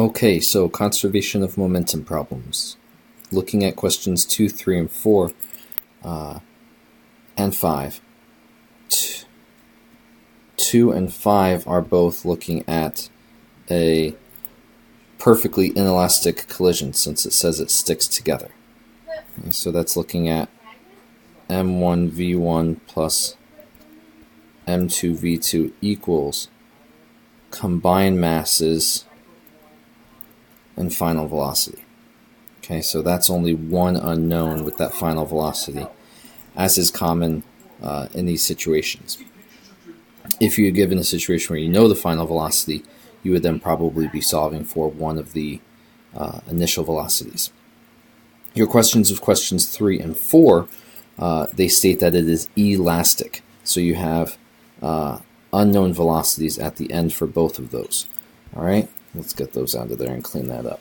Okay, so conservation of momentum problems. Looking at questions 2, 3, and 4, and 5. 2 and 5 are both looking at a perfectly inelastic collision since it says it sticks together. Okay, so that's looking at m1v1 plus m2v2 equals combined masses and final velocity. Okay, so that's only one unknown with that final velocity, as is common in these situations. If you're given a situation where you know the final velocity, you would then probably be solving for one of the initial velocities. Your questions 3 and 4, they state that it is elastic. So you have unknown velocities at the end for both of those. All right, let's get those out of there and clean that up.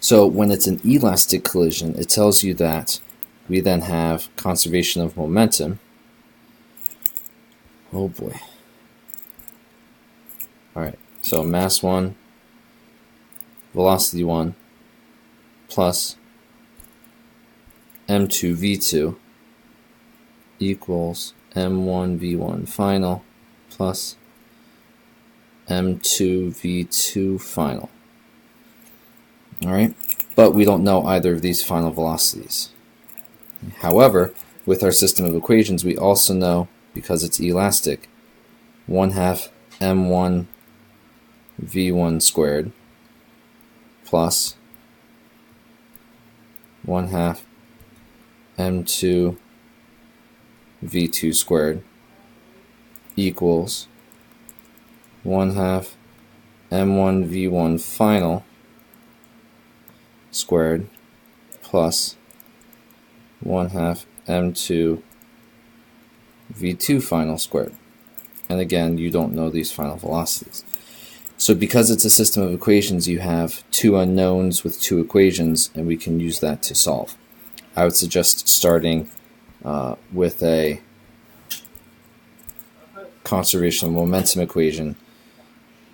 So when it's an elastic collision, it tells you that we then have conservation of momentum. Oh boy. All right, so mass 1, velocity 1, plus m2v2 equals m1v1 final plus m2v2 final. All right, but we don't know either of these final velocities. However, with our system of equations, we also know, because it's elastic, 1/2 m1 v1 squared plus 1/2 m2 v2 squared equals 1/2 m1 v1 final squared plus 1/2 m2 v2 final squared. And again, you don't know these final velocities. So because it's a system of equations, you have two unknowns with two equations, and we can use that to solve. I would suggest starting with a conservation of momentum equation,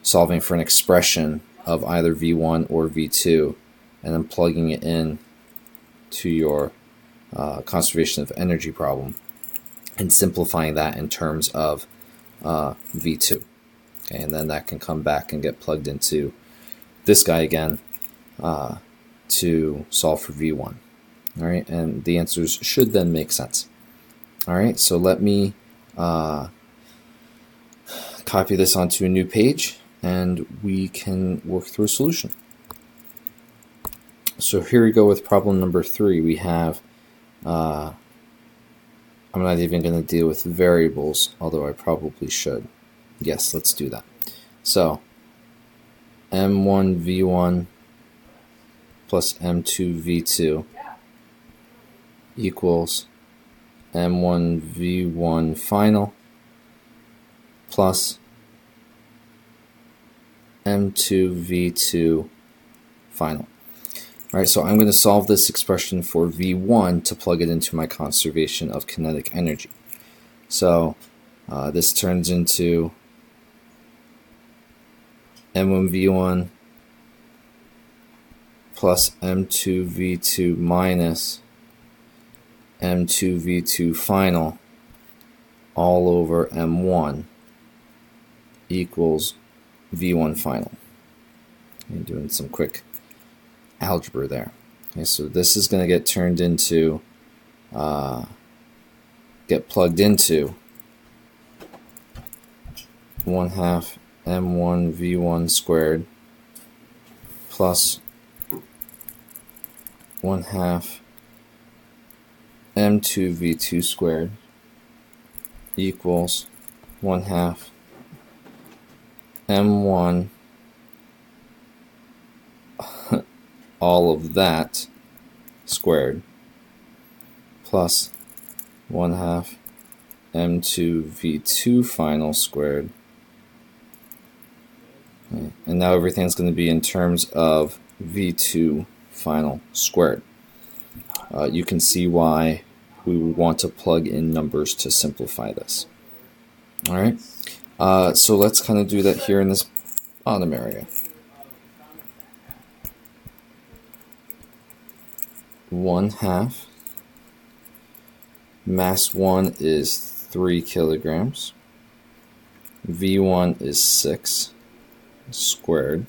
solving for an expression of either v1 or v2, and then plugging it in to your conservation of energy problem, and simplifying that in terms of v2. Okay, and then that can come back and get plugged into this guy again to solve for v1. All right, and the answers should then make sense. All right, so let me copy this onto a new page, and we can work through a solution. So here we go with problem number 3. We have, I'm not even going to deal with variables, although I probably should. Yes, let's do that. So m1v1 plus m2v2 equals m1v1 final plus m2v2 final. All right, so I'm going to solve this expression for v1 to plug it into my conservation of kinetic energy. So this turns into m1v1 plus m2v2 minus m2v2 final all over m1 equals v1 final. I'm doing some quick algebra there. Okay, so this is going to get turned into, get plugged into 1/2 m1 v1 squared plus 1/2 m2 v2 squared equals 1/2 m1 all of that squared plus 1/2 m2 v2 final squared. Okay. And now everything's going to be in terms of v2 final squared. You can see why we would want to plug in numbers to simplify this. All right, so let's kind of do that here in this bottom area. 1/2. Mass 1 is 3 kilograms. V1 is 6 squared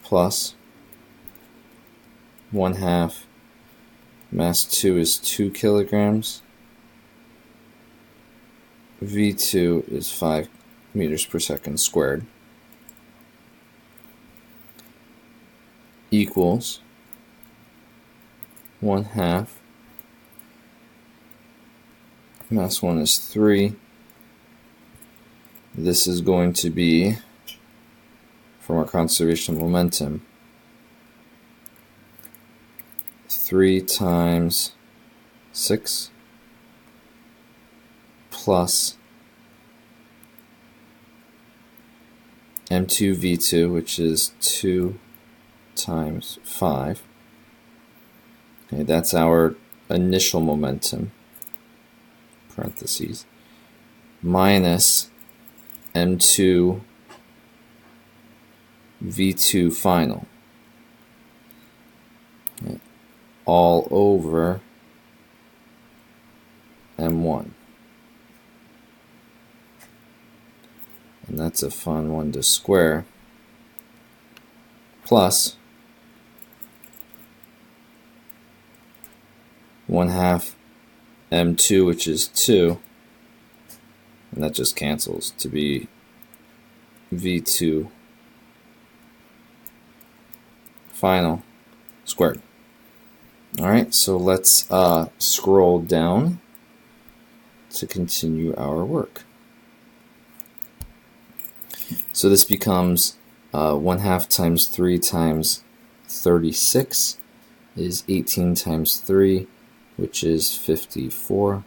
plus 1/2. Mass 2 is 2 kilograms. V2 is 5 meters per second squared equals 1/2. Mass 1 is 3. This is going to be, from our conservation of momentum, 3 times 6 plus m2 v2, which is 2 times 5. Okay, that's our initial momentum, parentheses, minus m2 v2 final, okay, all over m1. And that's a fun one to square, plus 1/2 m2, which is 2, and that just cancels to be v2 final squared. Alright, so let's scroll down to continue our work. So this becomes 1/2 times 3 times 36 is 18 times 3, which is 54.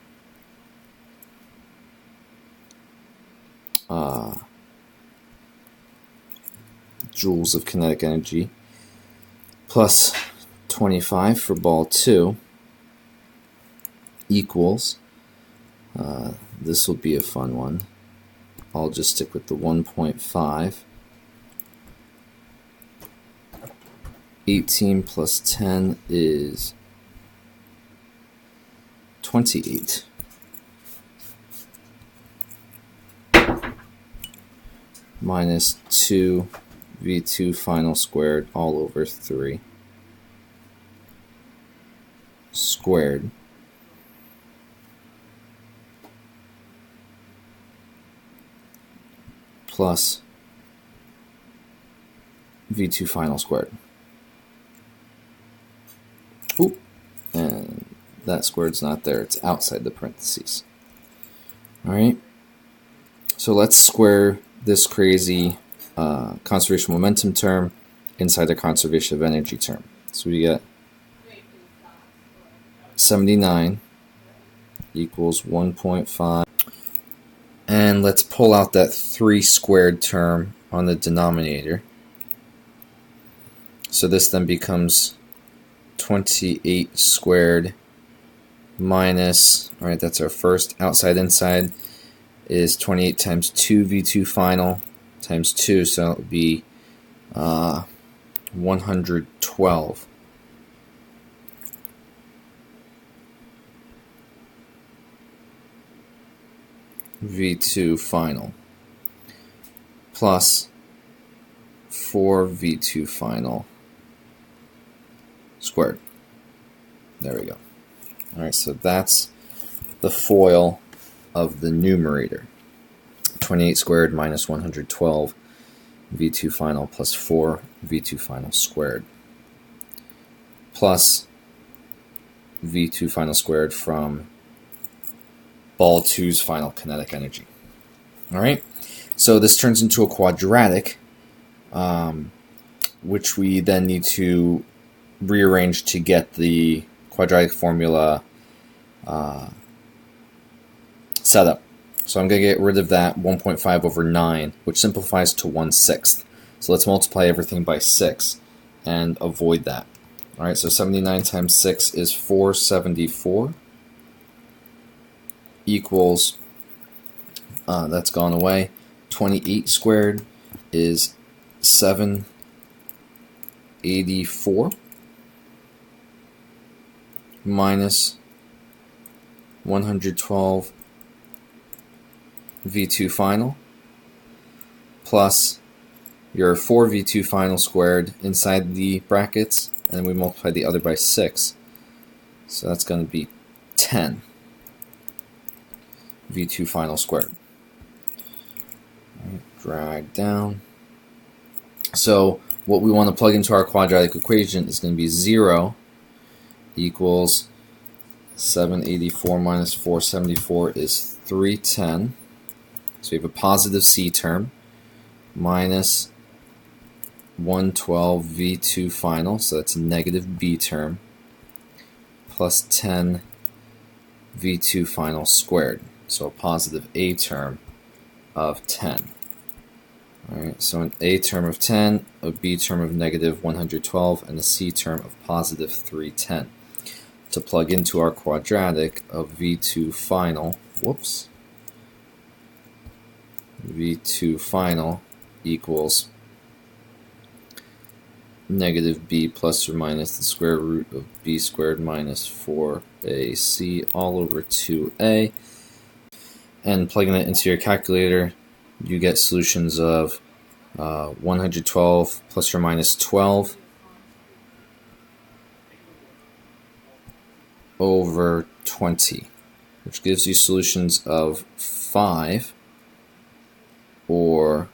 Joules of kinetic energy, plus 25 for ball 2 equals, this will be a fun one. I'll just stick with the 1.5. 18 plus 10 is 28. Minus 2 v2 final squared all over 3 squared plus v2 final squared. Oop, and that squared's not there, it's outside the parentheses. Alright, so let's square this crazy conservation momentum term inside the conservation of energy term. So we get 79 equals 1.5. And let's pull out that 3 squared term on the denominator. So this then becomes 28 squared minus, alright, that's our first, outside inside is 28 times 2 v2 final times 2, so it would be 112. v2 final plus 4 v2 final squared. There we go. Alright, so that's the FOIL of the numerator. 28 squared minus 112 v2 final plus 4 v2 final squared plus v2 final squared from ball 2's final kinetic energy. Alright, so this turns into a quadratic, which we then need to rearrange to get the quadratic formula set up. So I'm going to get rid of that 1.5 over 9, which simplifies to 1/6. So let's multiply everything by 6 and avoid that. Alright, so 79 times 6 is 474 equals, that's gone away, 28 squared is 784 minus 112 V2 final plus your 4 V2 final squared inside the brackets, and we multiply the other by 6. So that's going to be 10 V2 final squared. Right, drag down. So what we want to plug into our quadratic equation is going to be 0 equals 784 minus 474 is 310. So we have a positive C term minus 112 V2 final, so that's a negative B term, plus 10 V2 final squared, so a positive A term of 10. Alright, so an A term of 10, a B term of negative 112, and a C term of positive 310. To plug into our quadratic of V2 final, V2 final equals negative b plus or minus the square root of b squared minus 4ac all over 2a. And plugging it into your calculator, you get solutions of 112 plus or minus 12 over 20, which gives you solutions of 5 or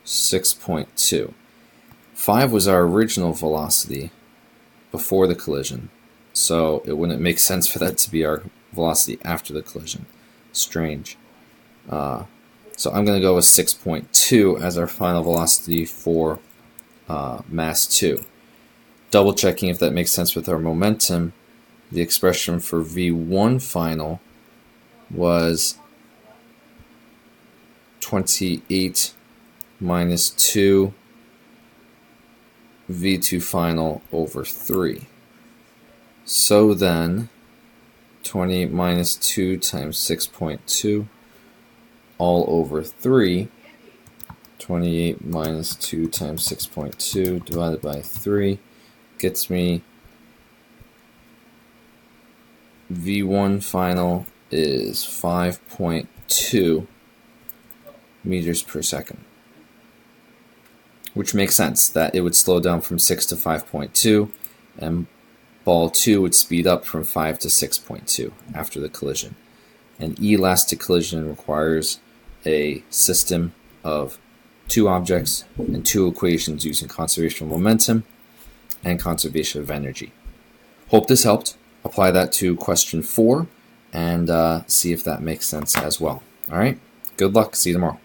6.2. 5 was our original velocity before the collision, so it wouldn't make sense for that to be our velocity after the collision. Strange. So I'm going to go with 6.2 as our final velocity for mass 2. Double checking if that makes sense with our momentum, the expression for V1 final was 28 minus 2 V2 final over 3. So then 28 minus 2 times 6.2 all over 3. 28 minus 2 times 6.2 divided by 3 gets me V1 final is 5.2 meters per second, which makes sense that it would slow down from 6 to 5.2, and ball 2 would speed up from 5 to 6.2 after the collision. An elastic collision requires a system of 2 objects and 2 equations using conservation of momentum and conservation of energy. Hope this helped. Apply that to question 4 and see if that makes sense as well. All right, good luck. See you tomorrow.